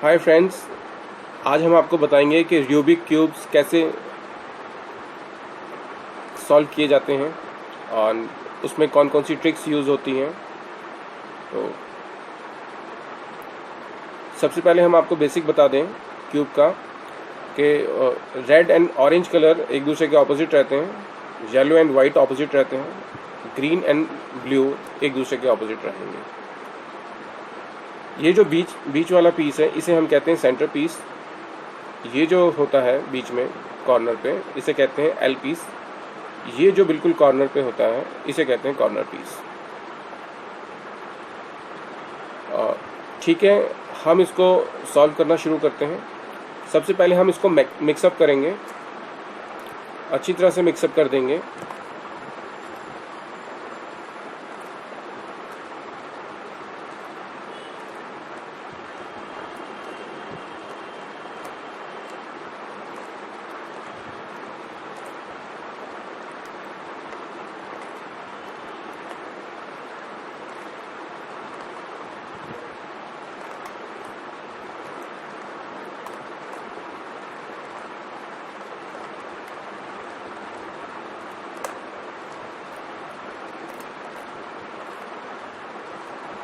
Hi friends, आज हम आपको बताएंगे कि रूबिक क्यूब्स कैसे सॉल्व किए जाते हैं और उसमें कौन कौन सी ट्रिक्स यूज़ होती हैं। तो सबसे पहले हम आपको बेसिक बता दें क्यूब का कि रेड एंड ऑरेंज कलर एक दूसरे के ऑपोजिट रहते हैं, येलो एंड वाइट ऑपोजिट रहते हैं, ग्रीन एंड ब्लू एक दूसरे के ऑपोजिट रहेंगे। ये जो बीच वाला पीस है इसे हम कहते हैं सेंटर पीस। ये जो होता है बीच में कॉर्नर पे इसे कहते हैं एल पीस। ये जो बिल्कुल कॉर्नर पे होता है इसे कहते हैं कॉर्नर पीस। ठीक है, हम इसको सॉल्व करना शुरू करते हैं। सबसे पहले हम इसको मिक्सअप करेंगे, अच्छी तरह से मिक्सअप कर देंगे।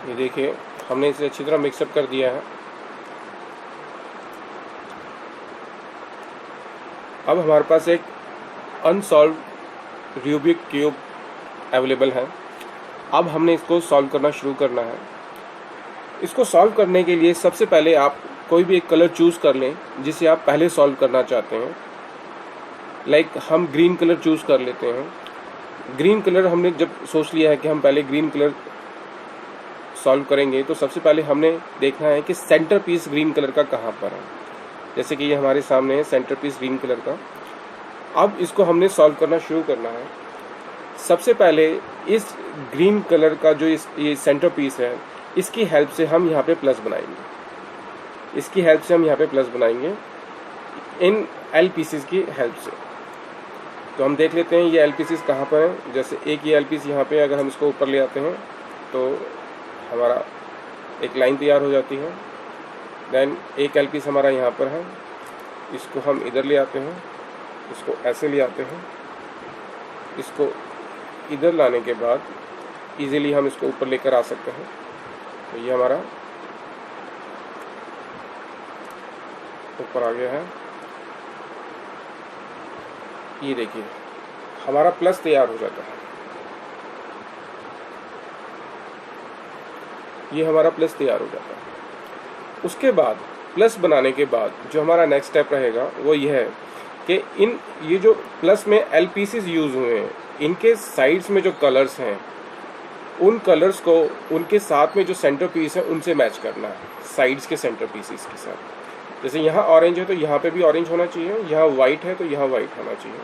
ये देखिए, हमने इसे अच्छी तरह मिक्सअप कर दिया है। अब हमारे पास एक अनसॉल्व रूबिक क्यूब अवेलेबल है। अब हमने इसको सॉल्व करना शुरू करना है। इसको सॉल्व करने के लिए सबसे पहले आप कोई भी एक कलर चूज़ कर लें जिसे आप पहले सॉल्व करना चाहते हैं। लाइक हम ग्रीन कलर चूज़ कर लेते हैं। ग्रीन कलर हमने जब सोच लिया है कि हम पहले ग्रीन कलर सॉल्व करेंगे तो सबसे पहले हमने देखना है कि सेंटर पीस ग्रीन कलर का कहाँ पर है। जैसे कि ये हमारे सामने है सेंटर पीस ग्रीन कलर का। अब इसको हमने सॉल्व करना शुरू करना है। सबसे पहले इस ग्रीन कलर का जो ये सेंटर पीस है इसकी हेल्प से हम यहाँ पे प्लस बनाएंगे। इसकी हेल्प से हम यहाँ पे प्लस बनाएंगे इन एल पीसीस की हेल्प से। तो हम देख लेते हैं ये एल पीसीस कहाँ पर है। जैसे एक ये एल पीस यहाँ पे अगर हम इसको ऊपर ले आते हैं तो हमारा एक लाइन तैयार हो जाती है। देन एक एल पीस हमारा यहाँ पर है, इसको हम इधर ले आते हैं, इसको ऐसे ले आते हैं। इसको इधर लाने के बाद इजीली हम इसको ऊपर लेकर आ सकते हैं। तो ये हमारा ऊपर आ गया है। ये देखिए हमारा प्लस तैयार हो जाता है। ये हमारा प्लस तैयार हो जाता है। उसके बाद प्लस बनाने के बाद जो हमारा नेक्स्ट स्टेप रहेगा वो ये है कि ये जो प्लस में एल पीसीस यूज़ हुए हैं इनके साइड्स में जो कलर्स हैं उन कलर्स को उनके साथ में जो सेंटर पीस है उनसे मैच करना है, साइड्स के सेंटर पीसीस के साथ। जैसे यहाँ ऑरेंज है तो यहाँ पे भी ऑरेंज होना चाहिए, यहाँ वाइट है तो यहाँ वाइट होना चाहिए।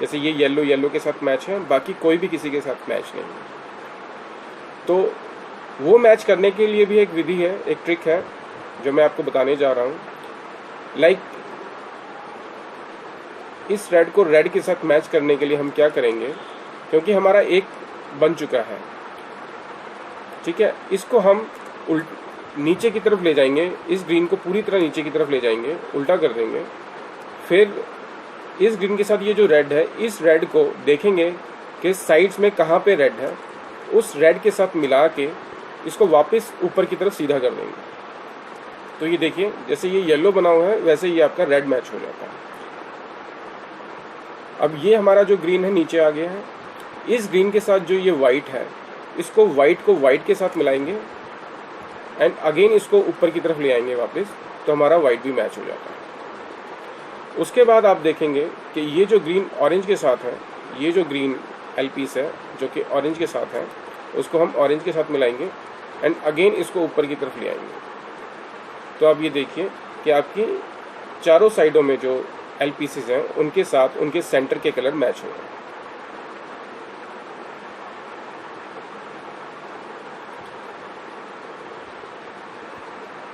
जैसे ये येलो के साथ मैच है, बाकी कोई भी किसी के साथ मैच नहीं है। तो वो मैच करने के लिए भी एक विधि है, एक ट्रिक है जो मैं आपको बताने जा रहा हूँ। लाइक इस रेड को रेड के साथ मैच करने के लिए हम क्या करेंगे, क्योंकि हमारा एक बन चुका है, ठीक है, इसको हम नीचे की तरफ ले जाएंगे। इस ग्रीन को पूरी तरह नीचे की तरफ ले जाएंगे, उल्टा कर देंगे। फिर इस ग्रीन के साथ ये जो रेड है, इस रेड को देखेंगे कि साइड्स में कहाँ पे रेड है, उस रेड के साथ मिला के इसको वापस ऊपर की तरफ सीधा कर देंगे। तो ये देखिए जैसे ये येलो बना हुआ है वैसे ये आपका रेड मैच हो जाता है। अब ये हमारा जो ग्रीन है नीचे आ गया है। इस ग्रीन के साथ जो ये वाइट है इसको वाइट के साथ मिलाएंगे एंड अगेन इसको ऊपर की तरफ ले आएंगे वापस, तो हमारा वाइट भी मैच हो जाता है। उसके बाद आप देखेंगे कि ये जो ग्रीन ऑरेंज के साथ है, ये जो ग्रीन एल पीस है जो कि ऑरेंज के साथ है, उसको हम ऑरेंज के साथ मिलाएंगे एंड अगेन इसको ऊपर की तरफ ले आएंगे। तो आप ये देखिए कि आपकी चारों साइडों में जो एल पीसीस हैं उनके साथ उनके सेंटर के कलर मैच हो रहे हैं।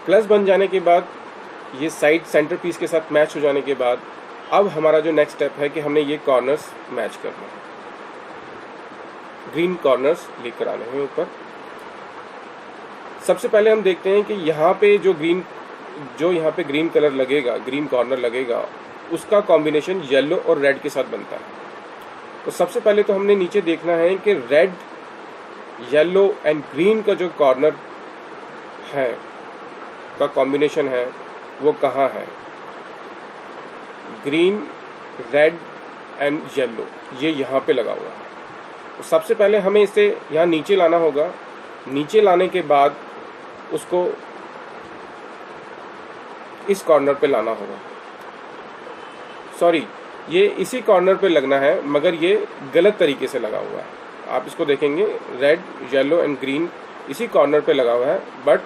प्लस बन जाने के बाद ये साइड सेंटर पीस के साथ मैच हो जाने के बाद अब हमारा जो नेक्स्ट स्टेप है कि हमने ये कॉर्नर्स मैच करना है, ग्रीन कॉर्नर्स लेकर आने हैं ऊपर। सबसे पहले हम देखते हैं कि यहाँ पे जो ग्रीन जो यहाँ पे ग्रीन कलर लगेगा, ग्रीन कॉर्नर लगेगा, उसका कॉम्बिनेशन येलो और रेड के साथ बनता है। तो सबसे पहले तो हमने नीचे देखना है कि रेड, येलो एंड ग्रीन का जो कॉर्नर है का कॉम्बिनेशन है वो कहाँ है। ग्रीन, रेड एंड येलो ये यहाँ पे लगा हुआ है। तो सबसे पहले हमें इसे यहाँ नीचे लाना होगा। नीचे लाने के बाद उसको इस कॉर्नर पे लाना होगा। सॉरी, ये इसी कॉर्नर पे लगना है, मगर ये गलत तरीके से लगा हुआ है। आप इसको देखेंगे, रेड, येलो एंड ग्रीन इसी कॉर्नर पे लगा हुआ है, बट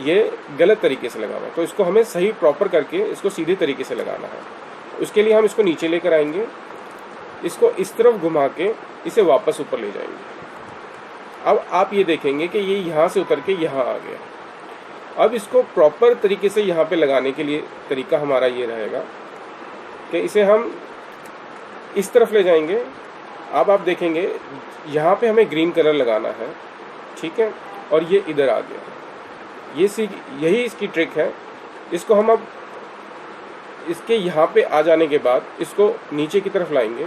ये गलत तरीके से लगा हुआ है। तो इसको हमें सही प्रॉपर करके इसको सीधे तरीके से लगाना है। उसके लिए हम इसको नीचे लेकर आएंगे, इसको इस तरफ घुमा के इसे वापस ऊपर ले जाएंगे। अब आप ये देखेंगे कि ये यहाँ से उतर के यहाँ आ गया। अब इसको प्रॉपर तरीके से यहाँ पे लगाने के लिए तरीका हमारा ये रहेगा कि इसे हम इस तरफ ले जाएंगे। अब आप देखेंगे यहाँ पे हमें ग्रीन कलर लगाना है, ठीक है, और ये इधर आ गया। यही इसकी ट्रिक है। इसको हम अब इसके यहाँ पे आ जाने के बाद इसको नीचे की तरफ लाएंगे,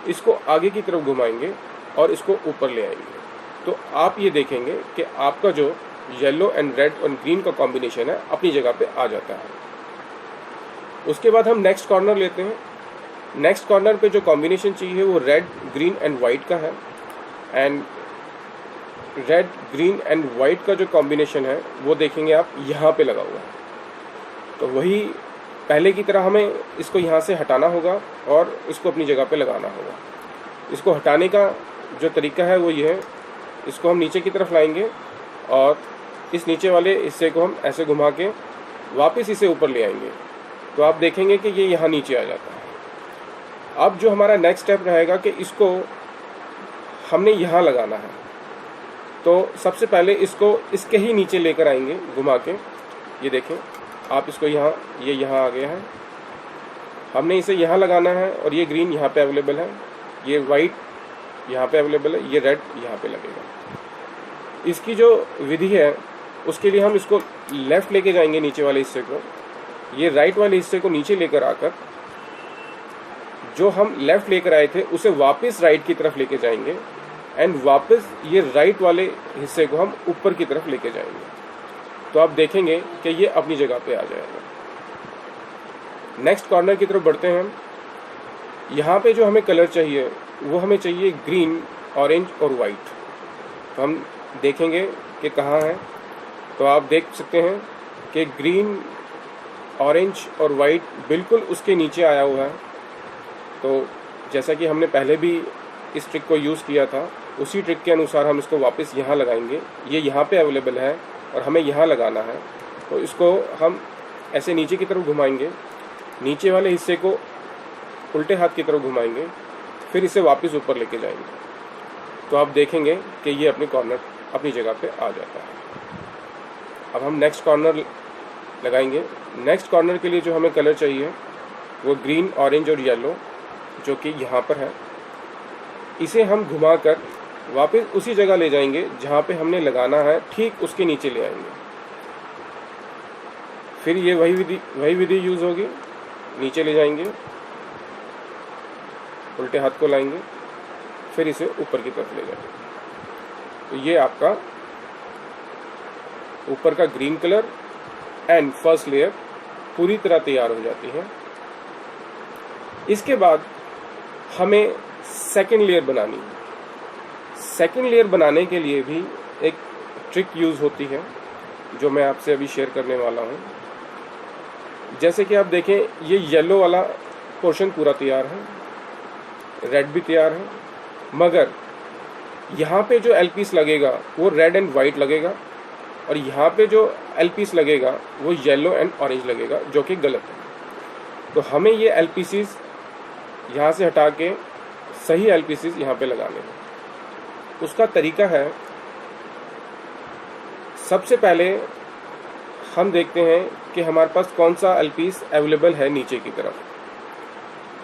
इसको आगे की तरफ घुमाएंगे और इसको ऊपर ले आएंगे। तो आप ये देखेंगे कि आपका जो येलो एंड रेड और ग्रीन का कॉम्बिनेशन है अपनी जगह पे आ जाता है। उसके बाद हम नेक्स्ट कॉर्नर लेते हैं। नेक्स्ट कॉर्नर पे जो कॉम्बिनेशन चाहिए वो रेड, ग्रीन एंड वाइट का है। And red, green and white का जो कॉम्बिनेशन है वो देखेंगे आप यहाँ पे लगा हुआ है। तो वही पहले की तरह हमें इसको यहाँ से हटाना होगा और इसको अपनी जगह पे लगाना होगा। इसको हटाने का जो तरीका है वो ये है, इसको हम नीचे की तरफ लाएंगे और इस नीचे वाले हिस्से को हम ऐसे घुमा के वापस इसे ऊपर ले आएंगे। तो आप देखेंगे कि ये यहाँ नीचे आ जाता है। अब जो हमारा नेक्स्ट स्टेप रहेगा कि इसको हमने यहाँ लगाना है। तो सबसे पहले इसको इसके ही नीचे लेकर आएंगे घुमा के। ये देखें आप इसको यहाँ, ये यहाँ आ गया है। हमने इसे यहाँ लगाना है और ये ग्रीन यहाँ पे अवेलेबल है, ये वाइट यहाँ पे अवेलेबल है, ये रेड यहाँ पे लगेगा। इसकी जो विधि है उसके लिए हम इसको लेफ़्ट लेके जाएंगे नीचे वाले हिस्से को, ये राइट वाले हिस्से को नीचे लेकर आकर जो हम लेफ़्ट लेकर आए थे उसे वापस राइट की तरफ लेके जाएंगे एंड वापस ये राइट वाले हिस्से को हम ऊपर की तरफ लेके जाएंगे। तो आप देखेंगे कि ये अपनी जगह पे आ जाएगा। नेक्स्ट कॉर्नर की तरफ बढ़ते हैं हम। यहाँ पे जो हमें कलर चाहिए वो हमें चाहिए ग्रीन, ऑरेंज और वाइट। तो हम देखेंगे कि कहाँ है। तो आप देख सकते हैं कि ग्रीन, ऑरेंज और वाइट बिल्कुल उसके नीचे आया हुआ है। तो जैसा कि हमने पहले भी इस ट्रिक को यूज़ किया था, उसी ट्रिक के अनुसार हम इसको वापस यहाँ लगाएंगे। ये यहाँ पे अवेलेबल है और हमें यहाँ लगाना है। तो इसको हम ऐसे नीचे की तरफ घुमाएंगे, नीचे वाले हिस्से को उल्टे हाथ की तरफ घुमाएंगे, फिर इसे वापस ऊपर लेके जाएंगे। तो आप देखेंगे कि ये अपने कॉर्नर अपनी जगह पे आ जाता है। अब हम नेक्स्ट कॉर्नर लगाएंगे। नेक्स्ट कॉर्नर के लिए जो हमें कलर चाहिए वो ग्रीन, ऑरेंज और येलो, जो कि यहाँ पर है। इसे हम घुमाकर वापस उसी जगह ले जाएंगे जहाँ पे हमने लगाना है, ठीक उसके नीचे ले आएंगे। फिर ये वही विधि यूज़ होगी। नीचे ले जाएंगे, उल्टे हाथ को लाएंगे, फिर इसे ऊपर की तरफ ले जाएंगे। तो ये आपका ऊपर का green colour and first layer पूरी तरह तैयार हो जाती है। इसके बाद हमें सेकेंड लेयर बनानी है। सेकेंड लेयर बनाने के लिए भी एक ट्रिक यूज़ होती है जो मैं आपसे अभी शेयर करने वाला हूँ। जैसे कि आप देखें, ये येलो वाला पोर्शन पूरा तैयार है, रेड भी तैयार है, मगर यहाँ पे जो एल पीस लगेगा वो रेड एंड वाइट लगेगा और यहाँ पे जो एल पीस लगेगा वो येलो एंड ऑरेंज लगेगा, जो कि गलत है। तो हमें ये एल पीसीज यहाँ से हटा के सही एल पीसीज यहाँ पे लगाने हैं। उसका तरीका है, सबसे पहले हम देखते हैं कि हमारे पास कौन सा एल पीस अवेलेबल है नीचे की तरफ।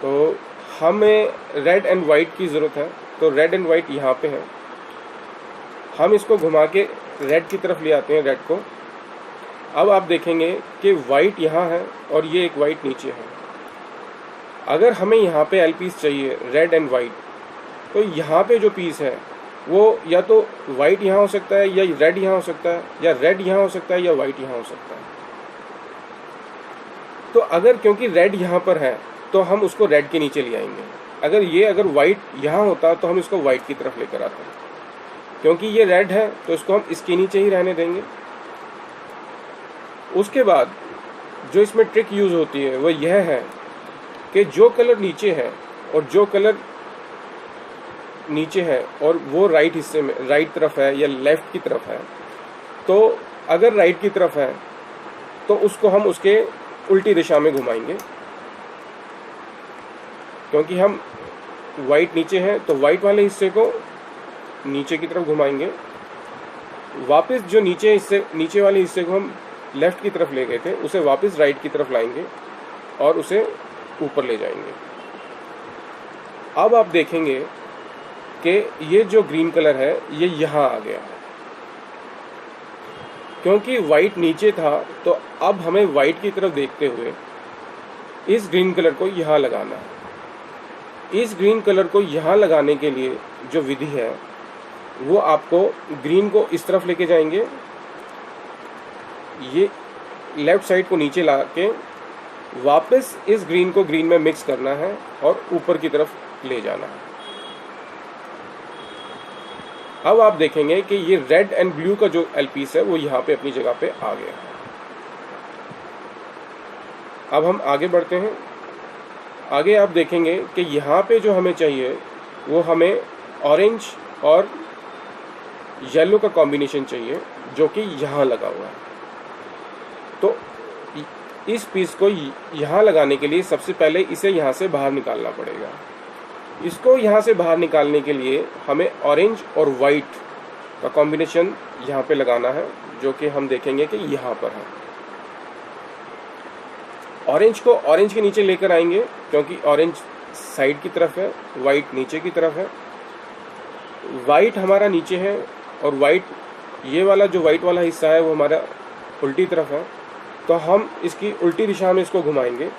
तो हमें रेड एंड वाइट की ज़रूरत है, तो रेड एंड वाइट यहाँ पे है। हम इसको घुमा के रेड की तरफ ले आते हैं, रेड को। अब आप देखेंगे कि वाइट यहाँ है और ये एक वाइट नीचे है। अगर हमें यहाँ पे एल पीस चाहिए रेड एंड वाइट, तो यहाँ पे जो पीस है वो या तो वाइट यहाँ हो सकता है, या रेड यहाँ हो सकता है, या रेड यहाँ हो सकता है, या वाइट यहाँ हो सकता है। तो अगर क्योंकि रेड यहाँ पर है तो हम उसको रेड के नीचे ले आएंगे। अगर वाइट यहाँ होता तो हम इसको वाइट की तरफ लेकर आते हैं। क्योंकि ये रेड है तो इसको हम इसके नीचे ही रहने देंगे। उसके बाद जो इसमें ट्रिक यूज होती है वो यह है कि जो कलर नीचे है और जो कलर नीचे है और वो राइट हिस्से में, राइट तरफ है या लेफ्ट की तरफ है, तो अगर राइट की तरफ है तो उसको हम उसके उल्टी दिशा में घुमाएंगे। क्योंकि हम वाइट नीचे हैं तो वाइट वाले हिस्से को नीचे की तरफ घुमाएंगे। वापस जो नीचे वाले हिस्से को हम लेफ्ट की तरफ ले गए थे उसे वापस राइट की तरफ लाएंगे और उसे ऊपर ले जाएंगे। अब आप देखेंगे कि ये जो ग्रीन कलर है ये यहाँ आ गया है। क्योंकि वाइट नीचे था तो अब हमें वाइट की तरफ देखते हुए इस ग्रीन कलर को यहाँ लगाना है। इस ग्रीन कलर को यहाँ लगाने के लिए जो विधि है वो आपको ग्रीन को इस तरफ लेके जाएंगे, ये लेफ्ट साइड को नीचे ला के वापस इस ग्रीन को ग्रीन में मिक्स करना है और ऊपर की तरफ ले जाना है। अब आप देखेंगे कि ये रेड एंड ब्लू का जो एल पीस है वो यहाँ पे अपनी जगह पे आ गया है। अब हम आगे बढ़ते हैं। आगे आप देखेंगे कि यहाँ पे जो हमें चाहिए वो हमें ऑरेंज और येलो का कॉम्बिनेशन चाहिए जो कि यहाँ लगा हुआ है। तो इस पीस को यहाँ लगाने के लिए सबसे पहले इसे यहाँ से बाहर निकालना पड़ेगा। इसको यहाँ से बाहर निकालने के लिए हमें ऑरेंज और वाइट का कॉम्बिनेशन यहाँ पे लगाना है जो कि हम देखेंगे कि यहाँ पर है। ऑरेंज को ऑरेंज के नीचे लेकर आएंगे क्योंकि ऑरेंज साइड की तरफ है, वाइट नीचे की तरफ है। वाइट हमारा नीचे है और वाइट ये वाला जो वाइट वाला हिस्सा है वो हमारा उल्टी तरफ है, तो हम इसकी उल्टी दिशा में इसको घुमाएंगे।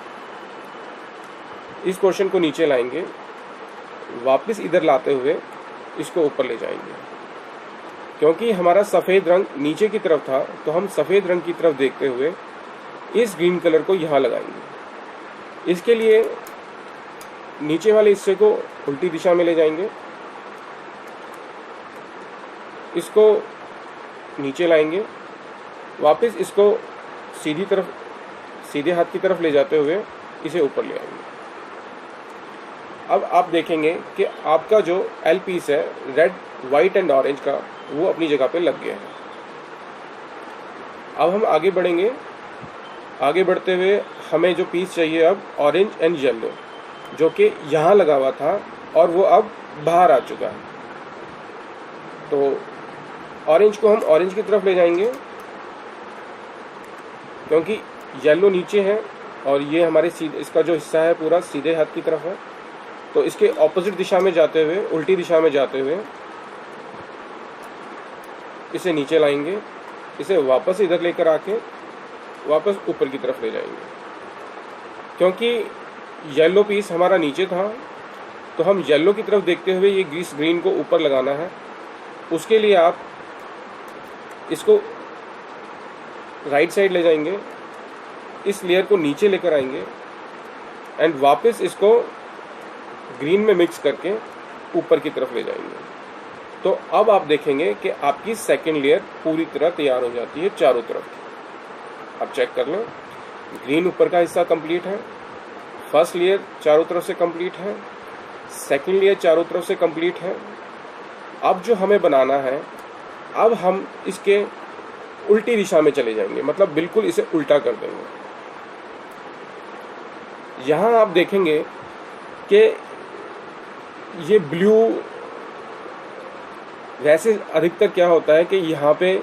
इस पोर्शन को नीचे लाएंगे, वापस इधर लाते हुए इसको ऊपर ले जाएंगे। क्योंकि हमारा सफ़ेद रंग नीचे की तरफ था तो हम सफ़ेद रंग की तरफ देखते हुए इस ग्रीन कलर को यहाँ लगाएंगे। इसके लिए नीचे वाले हिस्से को उल्टी दिशा में ले जाएंगे, इसको नीचे लाएंगे, वापस इसको सीधे हाथ की तरफ ले जाते हुए इसे ऊपर ले आएंगे। अब आप देखेंगे कि आपका जो एल पीस है रेड, वाइट एंड ऑरेंज का वो अपनी जगह पे लग गया है। अब हम आगे बढ़ेंगे। आगे बढ़ते हुए हमें जो पीस चाहिए अब ऑरेंज एंड येलो जो कि यहाँ लगा हुआ था और वो अब बाहर आ चुका है। तो ऑरेंज को हम ऑरेंज की तरफ ले जाएंगे क्योंकि येलो नीचे है और ये हमारे इसका जो हिस्सा है पूरा सीधे हाथ की तरफ है। तो इसके ऑपोजिट दिशा में जाते हुए, उल्टी दिशा में जाते हुए इसे नीचे लाएंगे, इसे वापस इधर लेकर आके वापस ऊपर की तरफ ले जाएंगे। क्योंकि येलो पीस हमारा नीचे था तो हम येलो की तरफ देखते हुए ये ग्रीन को ऊपर लगाना है। उसके लिए आप इसको राइट साइड ले जाएंगे, इस लेयर को नीचे लेकर आएंगे एंड वापस इसको ग्रीन में मिक्स करके ऊपर की तरफ ले जाएंगे। तो अब आप देखेंगे कि आपकी सेकेंड लेयर पूरी तरह तैयार हो जाती है चारों तरफ। आप चेक कर लें, ग्रीन ऊपर का हिस्सा कंप्लीट है, फर्स्ट लेयर चारों तरफ से कंप्लीट है, सेकेंड लेयर चारों तरफ से कंप्लीट है। अब जो हमें बनाना है, अब हम इसके उल्टी दिशा में चले जाएंगे, मतलब बिल्कुल इसे उल्टा कर देंगे। यहाँ आप देखेंगे कि ये ब्लू, वैसे अधिकतर क्या होता है कि यहाँ पे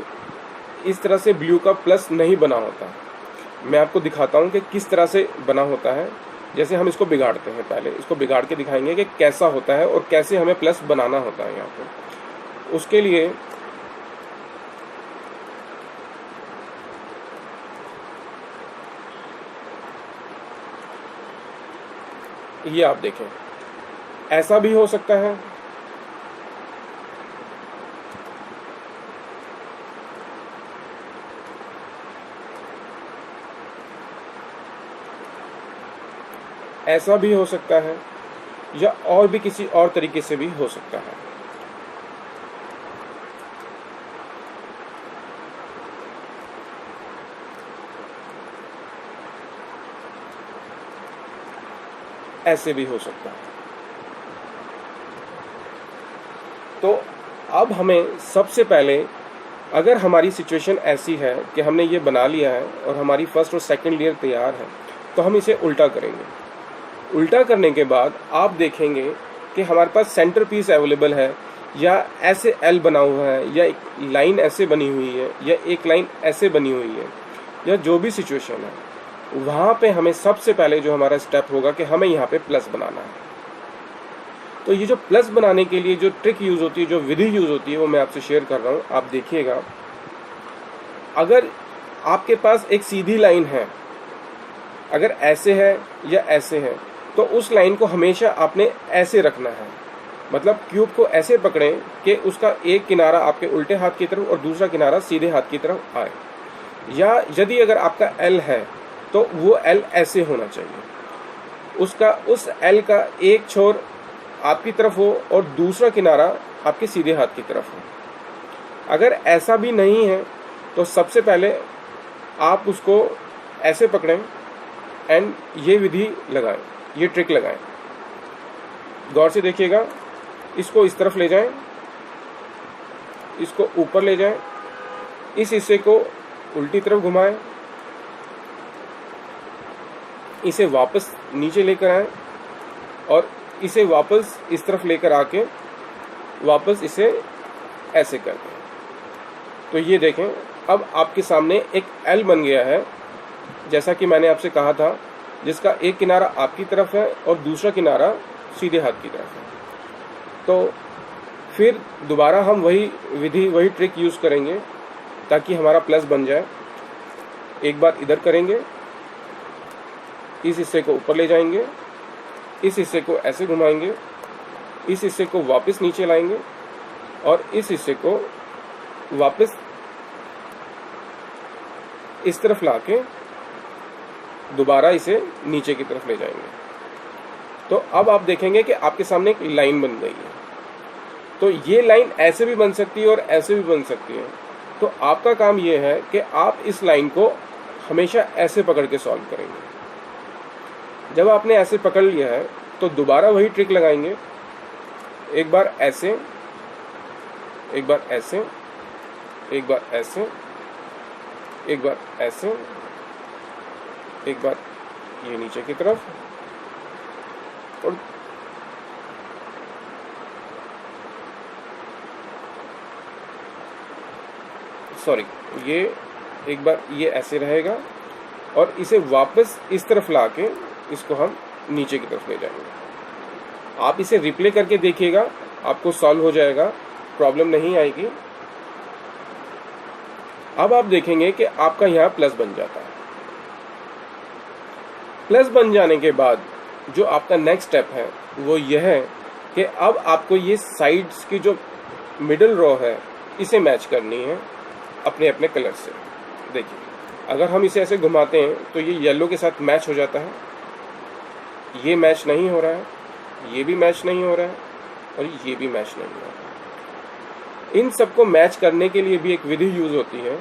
इस तरह से ब्लू का प्लस नहीं बना होता। मैं आपको दिखाता हूँ कि किस तरह से बना होता है। जैसे हम इसको बिगाड़ते हैं, पहले इसको बिगाड़ के दिखाएंगे कि कैसा होता है और कैसे हमें प्लस बनाना होता है यहाँ पे। उसके लिए ये आप देखें, ऐसा भी हो सकता है, ऐसा भी हो सकता है, या और भी किसी और तरीके से भी हो सकता है। ऐसे भी हो सकता है। तो अब हमें सबसे पहले, अगर हमारी सिचुएशन ऐसी है कि हमने ये बना लिया है और हमारी फर्स्ट और सेकंड लेयर तैयार है, तो हम इसे उल्टा करेंगे। उल्टा करने के बाद आप देखेंगे कि हमारे पास सेंटर पीस अवेलेबल है, या ऐसे एल बना हुआ है, या एक लाइन ऐसे बनी हुई है, या एक लाइन ऐसे बनी हुई है, या जो भी सिचुएशन है, वहाँ पे हमें सबसे पहले जो हमारा स्टेप होगा कि हमें यहाँ पे प्लस बनाना है। तो ये जो प्लस बनाने के लिए जो ट्रिक यूज़ होती है, जो विधि यूज़ होती है, वो मैं आपसे शेयर कर रहा हूँ। आप देखिएगा, अगर आपके पास एक सीधी लाइन है, अगर ऐसे है या ऐसे है, तो उस लाइन को हमेशा आपने ऐसे रखना है। मतलब क्यूब को ऐसे पकड़ें कि उसका एक किनारा आपके उल्टे हाथ की तरफ और दूसरा किनारा सीधे हाथ की तरफ आए। या यदि अगर आपका एल है तो वो एल ऐसे होना चाहिए, उसका उस एल का एक छोर आपकी तरफ हो और दूसरा किनारा आपके सीधे हाथ की तरफ हो। अगर ऐसा भी नहीं है तो सबसे पहले आप उसको ऐसे पकड़ें एंड ये विधि लगाएं, ये ट्रिक लगाएं। गौर से देखिएगा, इसको इस तरफ ले जाएं, इसको ऊपर ले जाएं, इस हिस्से को उल्टी तरफ घुमाएं, इसे वापस नीचे लेकर आएं और इसे वापस इस तरफ लेकर आके वापस इसे ऐसे कर दें। तो ये देखें, अब आपके सामने एक एल बन गया है, जैसा कि मैंने आपसे कहा था, जिसका एक किनारा आपकी तरफ है और दूसरा किनारा सीधे हाथ की तरफ है। तो फिर दोबारा हम वही विधि, वही ट्रिक यूज़ करेंगे ताकि हमारा प्लस बन जाए। एक बार इधर करेंगे, इस हिस्से को ऊपर ले जाएंगे, इस हिस्से को ऐसे घुमाएंगे, इस हिस्से को वापस नीचे लाएंगे और इस हिस्से को वापस इस तरफ लाके दोबारा इसे नीचे की तरफ ले जाएंगे। तो अब आप देखेंगे कि आपके सामने एक लाइन बन गई है। तो ये लाइन ऐसे भी बन सकती है और ऐसे भी बन सकती है। तो आपका काम ये है कि आप इस लाइन को हमेशा ऐसे पकड़ के सॉल्व करेंगे। जब आपने ऐसे पकड़ लिया है तो दोबारा वही ट्रिक लगाएंगे। एक बार ऐसे, एक बार ऐसे, एक बार ऐसे, एक बार ऐसे, एक बार ये नीचे की तरफ, और सॉरी, ये एक बार ये ऐसे रहेगा और इसे वापस इस तरफ लाके इसको हम नीचे की तरफ ले जाएंगे। आप इसे रिप्ले करके देखिएगा, आपको सॉल्व हो जाएगा, प्रॉब्लम नहीं आएगी। अब आप देखेंगे कि आपका यहाँ प्लस बन जाता है। प्लस बन जाने के बाद जो आपका नेक्स्ट स्टेप है वो यह है कि अब आपको ये साइड्स की जो मिडिल रो है इसे मैच करनी है अपने अपने कलर से। देखिए, अगर हम इसे ऐसे घुमाते हैं तो ये येलो के साथ मैच हो जाता है, ये मैच नहीं हो रहा है, ये भी मैच नहीं हो रहा है और ये भी मैच नहीं हो रहा है। इन सबको मैच करने के लिए भी एक विधि यूज़ होती है,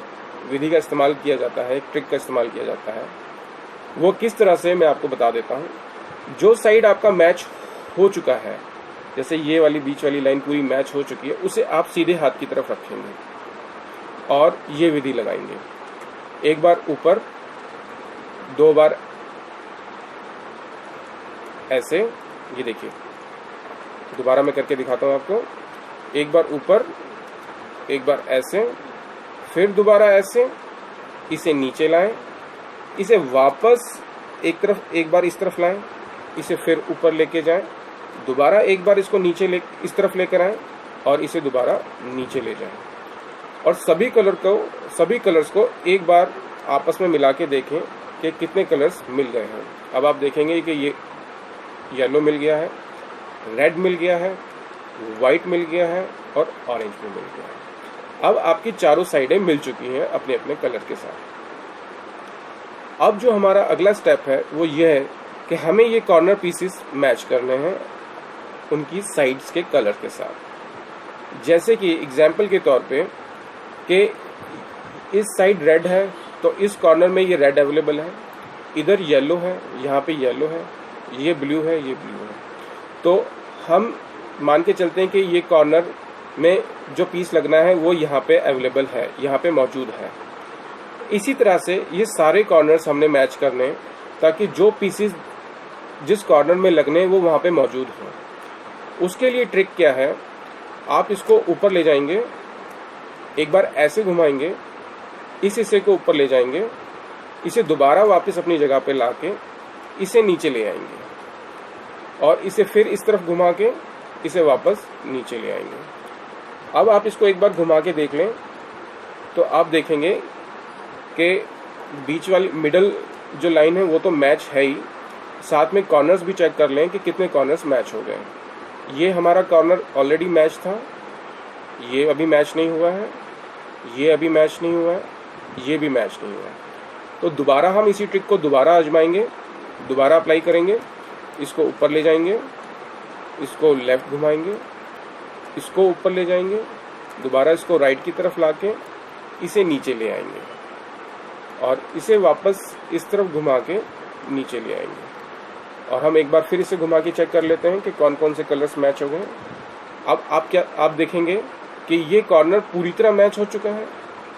विधि का इस्तेमाल किया जाता है, एक ट्रिक का इस्तेमाल किया जाता है। वो किस तरह से मैं आपको बता देता हूँ। जो साइड आपका मैच हो चुका है, जैसे ये वाली बीच वाली लाइन पूरी मैच हो चुकी है, उसे आप सीधे हाथ की तरफ रखेंगे और ये विधि लगाएंगे। एक बार ऊपर, दो बार ऐसे, ये देखिए दोबारा मैं करके दिखाता हूँ आपको। एक बार ऊपर, एक बार ऐसे, फिर दोबारा ऐसे, इसे नीचे लाएं, इसे वापस एक तरफ, एक बार इस तरफ लाएं, इसे फिर ऊपर लेके जाएं, दोबारा एक बार इसको नीचे ले, इस तरफ लेकर आएं और इसे दोबारा नीचे ले जाएं। और सभी कलर्स को एक बार आपस में मिला के देखें कि कितने कलर्स मिल गए हैं। अब आप देखेंगे कि येलो मिल गया है, रेड मिल गया है, वाइट मिल गया है और ऑरेंज भी मिल गया है। अब आपकी चारों साइडें मिल चुकी हैं अपने अपने कलर के साथ। अब जो हमारा अगला स्टेप है वो ये है कि हमें ये कॉर्नर पीसेस मैच करने हैं उनकी साइड्स के कलर के साथ। जैसे कि एग्जाम्पल के तौर पे कि इस साइड रेड है तो इस कॉर्नर में ये रेड अवेलेबल है, इधर येलो है, यहाँ पे येलो है, ये ब्लू है, ये ब्लू है। तो हम मान के चलते हैं कि ये कॉर्नर में जो पीस लगना है वो यहाँ पे अवेलेबल है, यहाँ पे मौजूद है। इसी तरह से ये सारे कॉर्नर्स हमने मैच करने ताकि जो पीसेस जिस कॉर्नर में लगने वो वहाँ पे मौजूद हो। उसके लिए ट्रिक क्या है, आप इसको ऊपर ले जाएंगे, एक बार ऐसे घुमाएंगे, इस हिस्से को ऊपर ले जाएंगे, इसे दोबारा वापस अपनी जगह पे लाके इसे नीचे ले आएंगे और इसे फिर इस तरफ घुमा के इसे वापस नीचे ले आएंगे। अब आप इसको एक बार घुमा के देख लें तो आप देखेंगे कि बीच वाली मिडल जो लाइन है वो तो मैच है ही, साथ में कॉर्नर्स भी चेक कर लें कि कितने कॉर्नर्स मैच हो गए। ये हमारा कॉर्नर ऑलरेडी मैच था, ये अभी मैच नहीं हुआ है, ये अभी मैच नहीं हुआ है, ये भी मैच नहीं हुआ है। तो दोबारा हम इसी ट्रिक को दोबारा आजमाएंगे, दोबारा अप्लाई करेंगे। इसको ऊपर ले जाएंगे, इसको लेफ्ट घुमाएंगे, इसको ऊपर ले जाएंगे, दोबारा इसको राइट की तरफ लाके इसे नीचे ले आएंगे और इसे वापस इस तरफ घुमा के नीचे ले आएंगे। और हम एक बार फिर इसे घुमा के चेक कर लेते हैं कि कौन कौन से कलर्स मैच हो गए। अब आप देखेंगे कि ये कॉर्नर पूरी तरह मैच हो चुका है,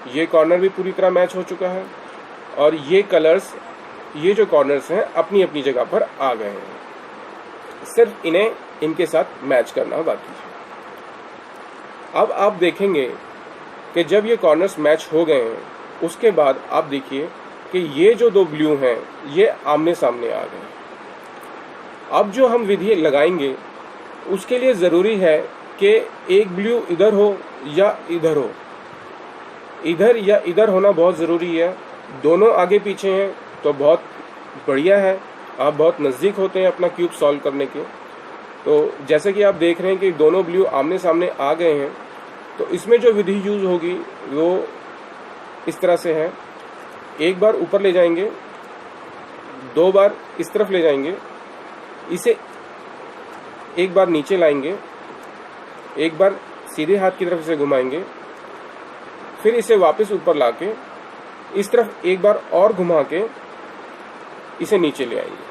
ये कॉर्नर भी पूरी तरह मैच हो चुका है और ये कलर्स, ये जो कॉर्नर्स हैं अपनी अपनी जगह पर आ गए हैं। सिर्फ इन्हें इनके साथ मैच करना बाकी है। अब आप देखेंगे कि जब ये कॉर्नर्स मैच हो गए हैं उसके बाद आप देखिए कि ये जो दो ब्लू हैं ये आमने सामने आ गए। अब जो हम विधि लगाएंगे उसके लिए ज़रूरी है कि एक ब्लू इधर हो या इधर हो, इधर या इधर होना बहुत ज़रूरी है। दोनों आगे पीछे हैं तो बहुत बढ़िया है, आप बहुत नज़दीक होते हैं अपना क्यूब सॉल्व करने के। तो जैसे कि आप देख रहे हैं कि दोनों ब्लू आमने सामने आ गए हैं, तो इसमें जो विधि यूज़ होगी वो इस तरह से है। एक बार ऊपर ले जाएंगे, दो बार इस तरफ ले जाएंगे, इसे एक बार नीचे लाएंगे, एक बार सीधे हाथ की तरफ इसे घुमाएंगे, फिर इसे वापस ऊपर लाके इस तरफ एक बार और घुमा के इसे नीचे ले आएंगे।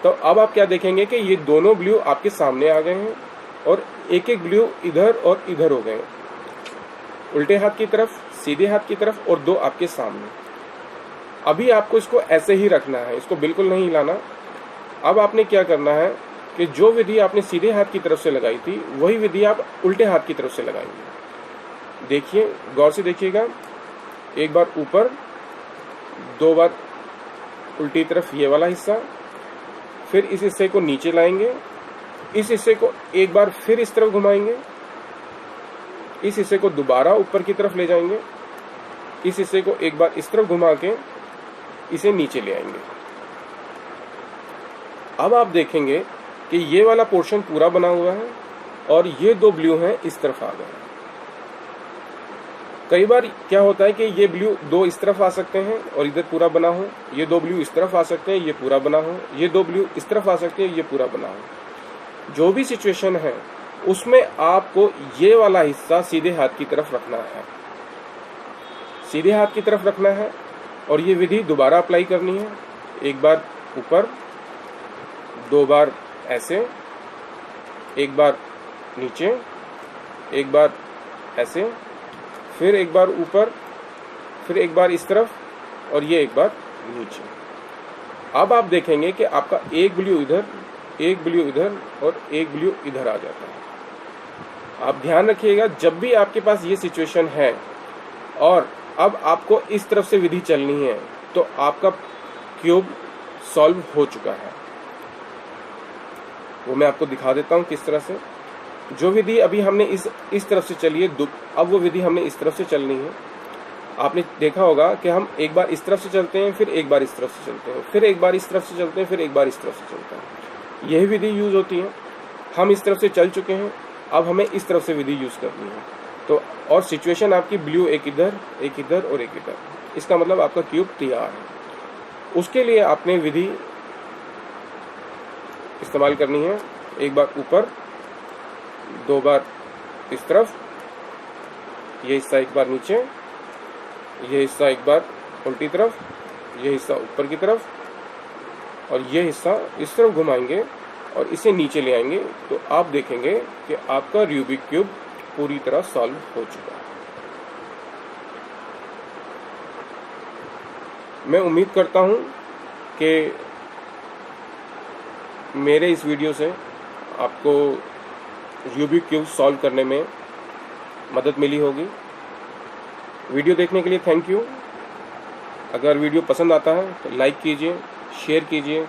तो अब आप क्या देखेंगे कि ये दोनों ब्लू आपके सामने आ गए हैं और एक एक ब्लू इधर और इधर हो गए, उल्टे हाथ की तरफ, सीधे हाथ की तरफ और दो आपके सामने। अभी आपको इसको ऐसे ही रखना है, इसको बिल्कुल नहीं हिलाना। अब आपने क्या करना है कि जो विधि आपने सीधे हाथ की तरफ से लगाई थी वही विधि आप उल्टे हाथ की तरफ से लगाएंगे। देखिए, गौर से देखिएगा, एक बार ऊपर, दो बार उल्टी तरफ ये वाला हिस्सा, फिर इस हिस्से को नीचे लाएंगे, इस हिस्से को एक बार फिर इस तरफ घुमाएंगे, इस हिस्से को दोबारा ऊपर की तरफ ले जाएंगे, इस हिस्से को एक बार इस तरफ घुमा के इसे नीचे ले आएंगे। अब आप देखेंगे कि ये वाला पोर्शन पूरा बना हुआ है और ये दो ब्लू हैं इस तरफ आ गए। कई बार क्या होता है कि ये ब्लू दो इस तरफ आ सकते हैं और इधर पूरा बना हो, ये दो ब्लू इस तरफ आ सकते हैं, ये पूरा बना हो, ये दो ब्लू इस तरफ आ सकते हैं, ये पूरा बना हो। जो भी सिचुएशन है उसमें आपको ये वाला हिस्सा सीधे हाथ की तरफ रखना है, सीधे हाथ की तरफ रखना है और ये विधि दोबारा अप्लाई करनी है। एक बार ऊपर, दो बार ऐसे, एक बार नीचे, एक बार ऐसे, फिर एक बार ऊपर, फिर एक बार इस तरफ और ये एक बार नीचे। अब आप देखेंगे कि आपका एक ब्लू इधर, एक ब्लू इधर और एक ब्लू इधर आ जाता है। आप ध्यान रखिएगा, जब भी आपके पास ये सिचुएशन है और अब आपको इस तरफ से विधि चलनी है तो आपका क्यूब सॉल्व हो चुका है। वो मैं आपको दिखा देता हूँ किस तरह से। जो विधि अभी हमने इस तरफ से चली है, अब वो विधि हमने इस तरफ से चलनी है। आपने देखा होगा कि हम एक बार इस तरफ से चलते हैं, फिर एक बार इस तरफ से चलते हैं, फिर एक बार इस तरफ से चलते हैं, फिर एक बार इस तरफ से चलते हैं। यही विधि यूज़ होती है। हम इस तरफ से चल चुके हैं, अब हमें इस तरफ से विधि यूज़ करनी है। तो और सिचुएशन आपकी ब्लू एक इधर और एक इधर, इसका मतलब आपका क्यूब तैयार है। उसके लिए आपने विधि इस्तेमाल करनी है, एक बार ऊपर, 2 बार इस तरफ, ये हिस्सा एक बार नीचे, ये हिस्सा एक बार उल्टी तरफ, ये हिस्सा ऊपर की तरफ, और ये हिस्सा इस तरफ घुमाएंगे और इसे नीचे ले आएंगे। तो आप देखेंगे कि आपका रूबिक क्यूब पूरी तरह सॉल्व हो चुका है। मैं उम्मीद करता हूं कि मेरे इस वीडियो से आपको रूबिक क्यूब सॉल्व करने में मदद मिली होगी। वीडियो देखने के लिए थैंक यू। अगर वीडियो पसंद आता है तो लाइक कीजिए, शेयर कीजिए,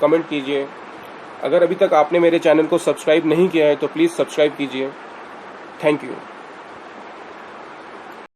कमेंट कीजिए। अगर अभी तक आपने मेरे चैनल को सब्सक्राइब नहीं किया है तो प्लीज़ सब्सक्राइब कीजिए। Thank you.